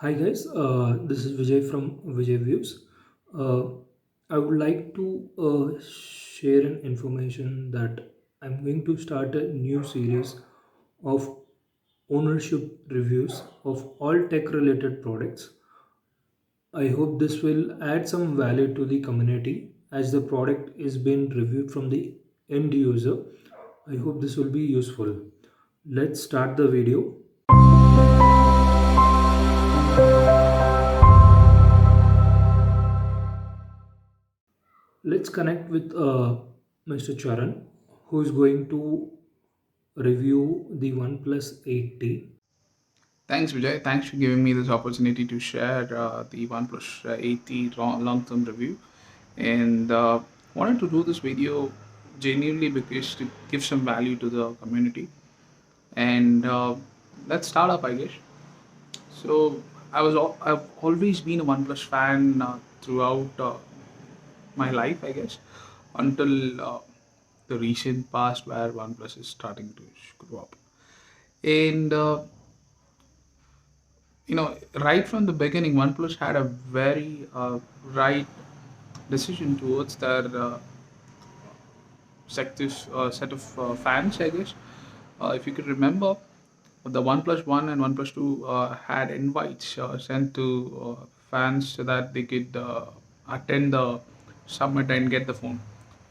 Hi guys, this is Vijay from Vijay Views. Uh, I would like to share an information that I'm going to start a new series of ownership reviews of all tech related products. I hope this will add some value to the community as the product is being reviewed from the end user. I hope this will be useful. Let's start the video. Let's connect with Mr. Charan, who is going to review the OnePlus 8T. Thanks, Vijay. Thanks for giving me this opportunity to share the OnePlus 80 long-term review. And wanted to do this video genuinely because to give some value to the community. And let's start up, I guess. So I've always been a OnePlus fan throughout my life, I guess, until the recent past where OnePlus is starting to screw up. And right from the beginning, OnePlus had a very right decision towards their set of fans, I guess. If you could remember, the OnePlus One and OnePlus Two had invites sent to fans so that they could attend the summit and get the phone.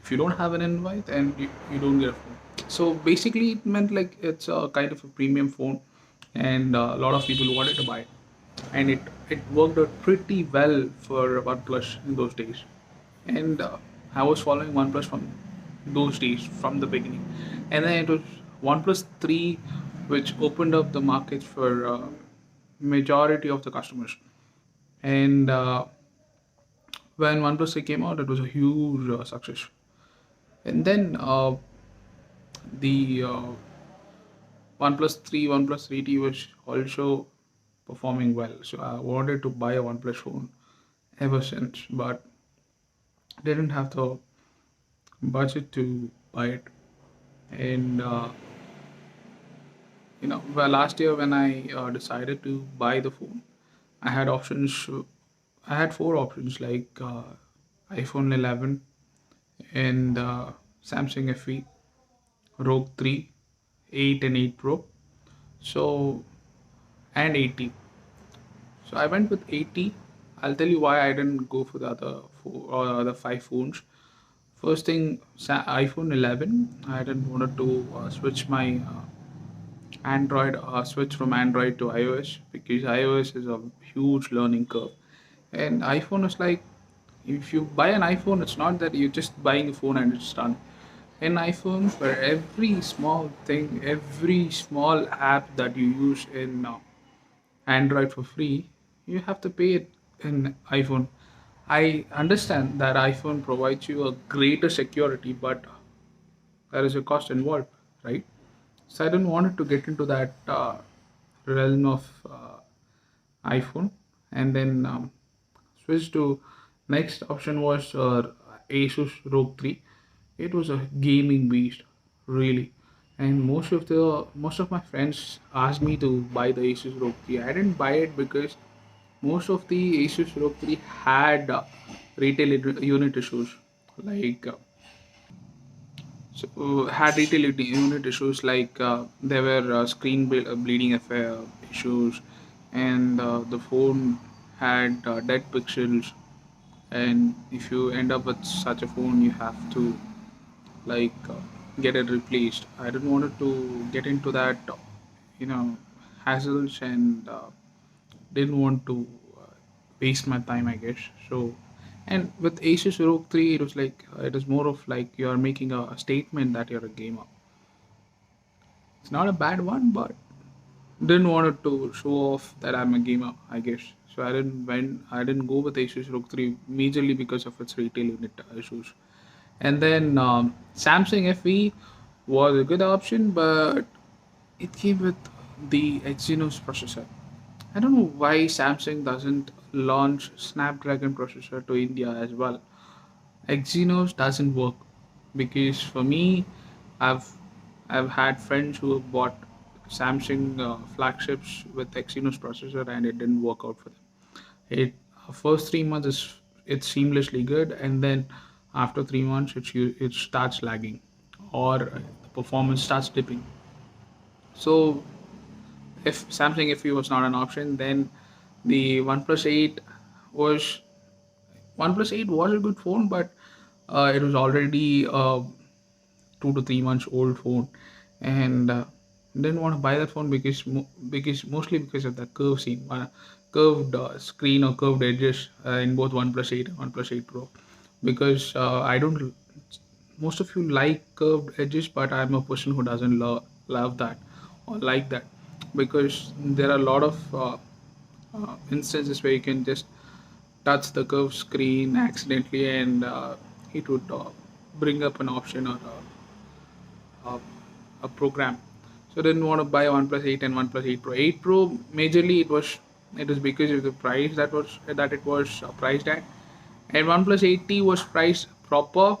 If you don't have an invite, then you don't get a phone. So basically, it meant like it's a kind of a premium phone, and a lot of people wanted to buy it, and it worked out pretty well for OnePlus in those days. And I was following OnePlus from those days from the beginning, and then it was OnePlus 3 which opened up the market for majority of the customers. And when OnePlus 3 came out, it was a huge success. And then the OnePlus 3, OnePlus 3T was also performing well. So I wanted to buy a OnePlus phone ever since, but didn't have the budget to buy it. And well, last year when I decided to buy the phone, I had options. I had four options like iPhone 11 and Samsung FE, Rogue 3, 8 and 8 Pro. So and 80. So I went with 80. I'll tell you why I didn't go for the other four or other five phones. First thing, iPhone 11. I didn't want to switch my Android, switch from Android to iOS because iOS is a huge learning curve, and iPhone is like if you buy an iPhone, it's not that you're just buying a phone and it's done. In iPhone, for every small thing, every small app that you use in Android for free, you have to pay it in iPhone. I understand that iPhone provides you a greater security, but there is a cost involved, right? So I didn't want to get into that realm of iPhone, and then switched to next option was Asus ROG 3. It was a gaming beast, really, and most of my friends asked me to buy the Asus ROG 3. I didn't buy it because most of the Asus ROG 3 had retail unit issues, like had retail unit issues like there were bleeding affair issues, and the phone had dead pixels. And if you end up with such a phone, you have to like get it replaced. I didn't want to get into that, you know, hassles, and didn't want to waste my time, I guess. So, and with Asus ROG 3, it was like it is more of like you are making a statement that you're a gamer. It's not a bad one, but didn't want it to show off that I'm a gamer, I guess. So I didn't go with Asus ROG 3 majorly because of its retail unit issues. And then Samsung FE was a good option, but it came with the Exynos processor. I don't know why Samsung doesn't launch Snapdragon processor to India as well. Exynos doesn't work because for me, I've I've had friends who have bought Samsung flagships with Exynos processor, and it didn't work out for them. It first 3 months is it's seamlessly good, and then after 3 months it starts lagging, or the performance starts dipping. So if Samsung FE was not an option, then the OnePlus 8 was OnePlus 8 was a good phone, but it was already 2 to 3 months old phone, and didn't want to buy that phone because mostly because of that curved screen or curved edges in both OnePlus 8 and OnePlus 8 Pro. Because I don't most of you like curved edges, but I'm a person who doesn't love that or like that, because there are a lot of instances where you can just touch the curved screen accidentally, and it would bring up an option or a, a program. So I didn't want to buy OnePlus 8 and OnePlus 8 Pro. 8 Pro majorly it was because of the price that it was priced at, and OnePlus 8T was priced proper,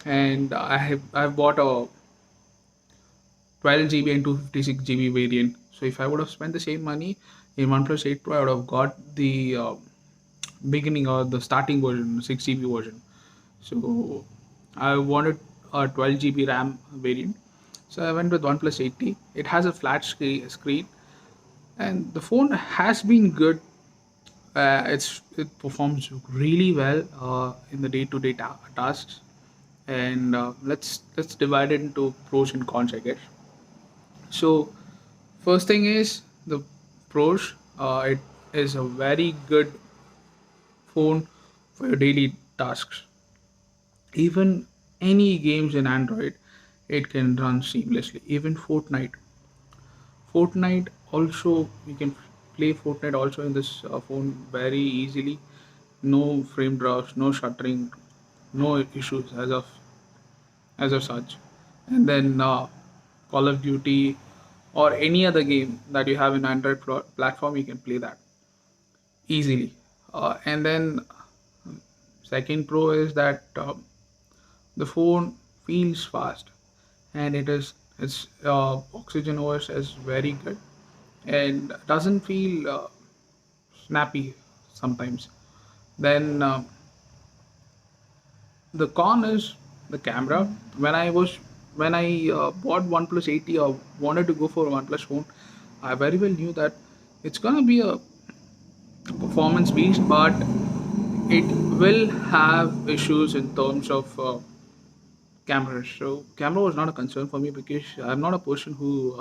and I've bought a 12 GB and 256 GB variant. So if I would have spent the same money in OnePlus 8 Pro, I would have got the beginning or the starting version, 6 GB version. So I wanted a 12 GB RAM variant. So I went with OnePlus 80. It has a flat screen, and the phone has been good. It performs really well in the day-to-day tasks, and let's divide it into pros and cons, I guess. So first thing is the pros. It is a very good phone for your daily tasks. Even any games in Android, it can run seamlessly. Even Fortnite also you can play Fortnite also in this phone very easily. No frame drops, no shuttering, no issues as of such. And then Call of Duty or any other game that you have in Android platform, you can play that easily. And then second pro is that the phone feels fast, and its Oxygen OS is very good and doesn't feel snappy sometimes. Then the con is the camera. When I bought OnePlus 80 or wanted to go for a OnePlus phone, I very well knew that it's gonna be a performance beast, but it will have issues in terms of cameras. So camera was not a concern for me because I'm not a person who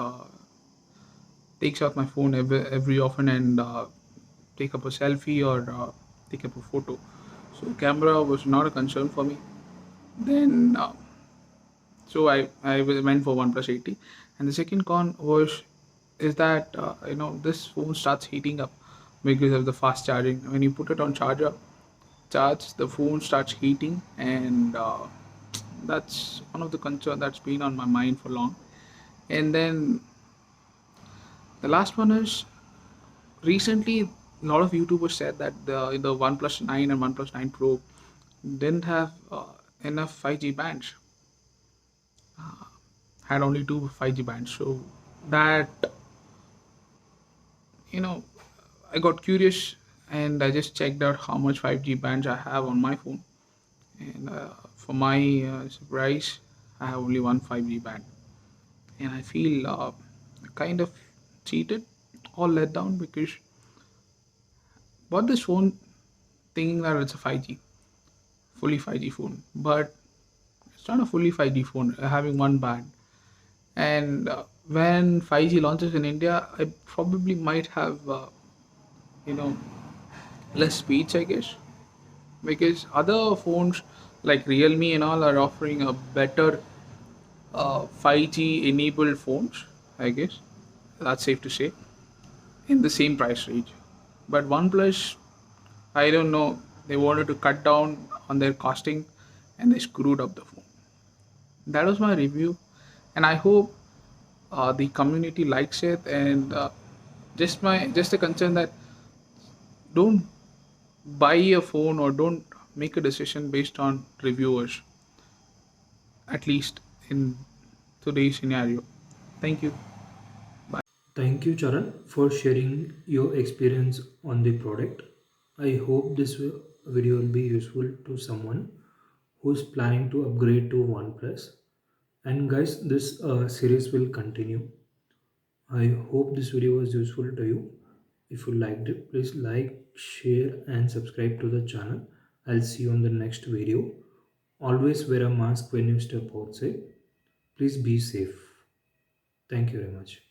takes out my phone every often and take up a selfie or take up a photo. So camera was not a concern for me. Then I went for OnePlus 80, and the second con was is that this phone starts heating up because of the fast charging. When you put it on charge, the phone starts heating, and that's one of the concern that's been on my mind for long. And then the last one is recently a lot of YouTubers said that the OnePlus 9 and OnePlus 9 Pro didn't have enough 5G bands, had only two 5G bands. So that you know I got curious, and I just checked out how much 5G bands I have on my phone, and for my surprise, I have only one 5G band, and I feel kind of cheated or let down because bought this phone thinking that it's a 5G, fully 5G phone, but it's not a fully 5G phone, having one band. And when 5G launches in India, I probably might have, you know, less speeds, I guess, because other phones like Realme and all are offering a better 5G enabled phones, I guess. That's safe to say, in the same price range. But OnePlus, I don't know, they wanted to cut down on their costing and they screwed up the phone. That was my review, and I hope the community likes it. And just a concern that don't buy a phone or don't make a decision based on reviewers, at least in today's scenario. Thank you. Bye. Thank you, Charan, for sharing your experience on the product. I hope this video will be useful to someone who's planning to upgrade to OnePlus. And guys, this series will continue. I hope this video was useful to you. If you liked it, please like, share, and subscribe to the channel. I'll see you on the next video. Always wear a mask when you step outside. Please be safe. Thank you very much.